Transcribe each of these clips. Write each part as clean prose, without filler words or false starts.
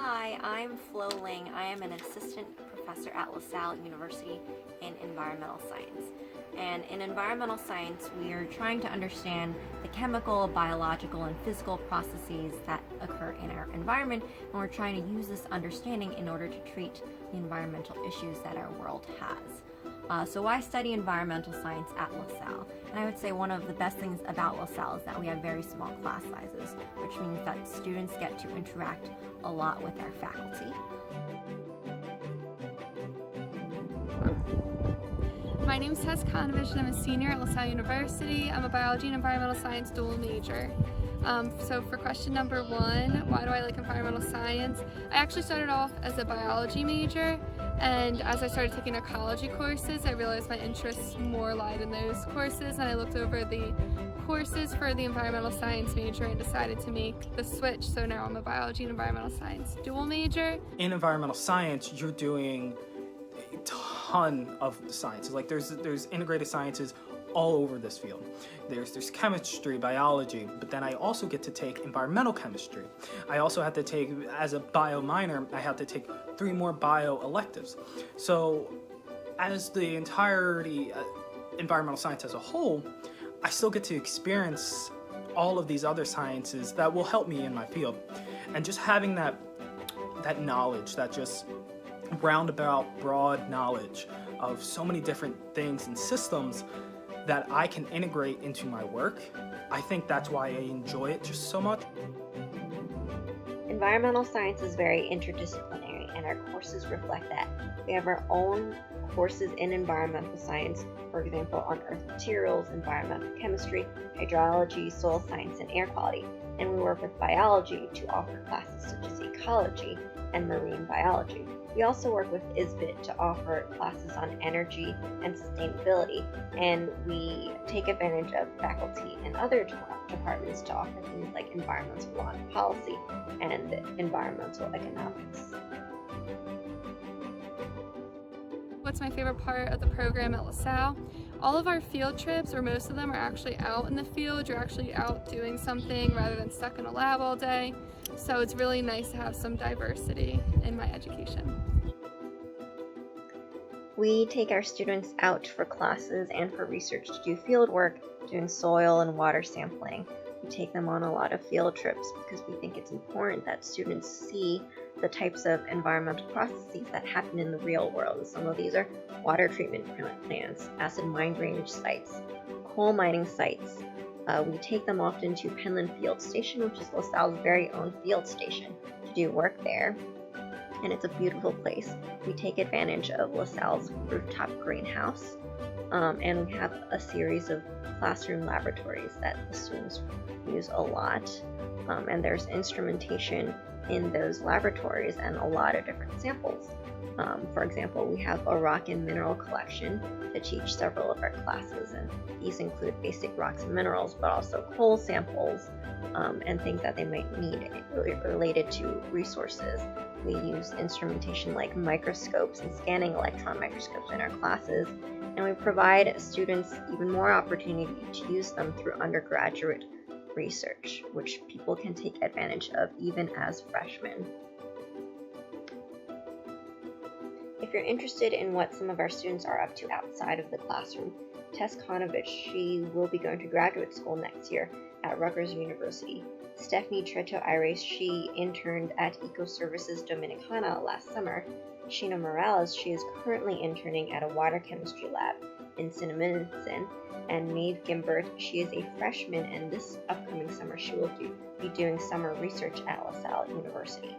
Hi, I'm Flo Ling. I am an assistant professor at LaSalle University in environmental science. And in environmental science, we are trying to understand the chemical, biological, and physical processes that occur in our environment, and we're trying to use this understanding in order to treat the environmental issues that our world has. So I study environmental science at LaSalle, and I would say one of the best things about LaSalle is that we have very small class sizes, which means that students get to interact a lot with our faculty. My name is Tess Kanovich and I'm a senior at LaSalle University. I'm a biology and environmental science dual major. So for question number one, why do I like environmental science? I actually started off as a biology major, and as I started taking ecology courses, I realized my interests more lied in those courses, and I looked over the courses for the environmental science major and decided to make the switch. So now I'm a biology and environmental science dual major. In environmental science, you're doing a ton of the sciences. Like there's integrated sciences all over this field. There's chemistry, biology, but then I also get to take environmental chemistry. I also have to take, as a bio minor, I have to take 3 more bio electives. So as the entirety environmental science as a whole, I still get to experience all of these other sciences that will help me in my field. And just having that knowledge, that just roundabout broad knowledge of so many different things and systems that I can integrate into my work, I think that's why I enjoy it just so much. Environmental science is very interdisciplinary, and our courses reflect that. We have our own courses in environmental science, for example, on earth materials, environmental chemistry, hydrology, soil science, and air quality. And we work with biology to offer classes such as ecology and marine biology. We also work with ISBIT to offer classes on energy and sustainability, and we take advantage of faculty in other departments to offer things like environmental law and policy and environmental economics. What's my favorite part of the program at LaSalle? All of our field trips, or most of them, are actually out in the field. You're actually out doing something rather than stuck in a lab all day. So it's really nice to have some diversity in my education. We take our students out for classes and for research to do field work, doing soil and water sampling. We take them on a lot of field trips because we think it's important that students see the types of environmental processes that happen in the real world. Some of these are water treatment plants, acid mine drainage sites, coal mining sites. We take them often to Penland Field Station, which is LaSalle's very own field station, to do work there. And it's a beautiful place. We take advantage of LaSalle's rooftop greenhouse, and we have a series of classroom laboratories that the students use a lot. And there's instrumentation in those laboratories and a lot of different samples. For example, we have a rock and mineral collection to teach several of our classes, and these include basic rocks and minerals, but also coal samples and things that they might need related to resources. We use instrumentation like microscopes and scanning electron microscopes in our classes, and we provide students even more opportunity to use them through undergraduate research, which people can take advantage of even as freshmen. If you're interested in what some of our students are up to outside of the classroom, Tess Kanovich, she will be going to graduate school next year at Rutgers University. Stephanie Treto-Ayres, she interned at Ecoservices Dominicana last summer. Sheena Morales, she is currently interning at a water chemistry lab in Cinnaminson. And Maeve Gimbert, she is a freshman, and this upcoming summer she will be doing summer research at LaSalle University.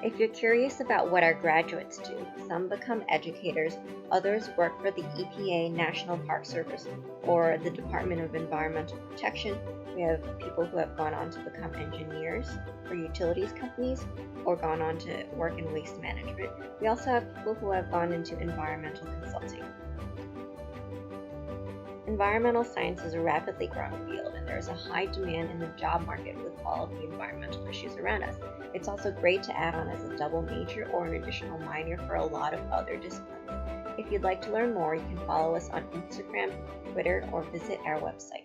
If you're curious about what our graduates do, some become educators, others work for the EPA National Park Service or the Department of Environmental Protection. We have people who have gone on to become engineers for utilities companies or gone on to work in waste management. We also have people who have gone into environmental consulting. Environmental science is a rapidly growing field, and there is a high demand in the job market with all of the environmental issues around us. It's also great to add on as a double major or an additional minor for a lot of other disciplines. If you'd like to learn more, you can follow us on Instagram, Twitter, or visit our website.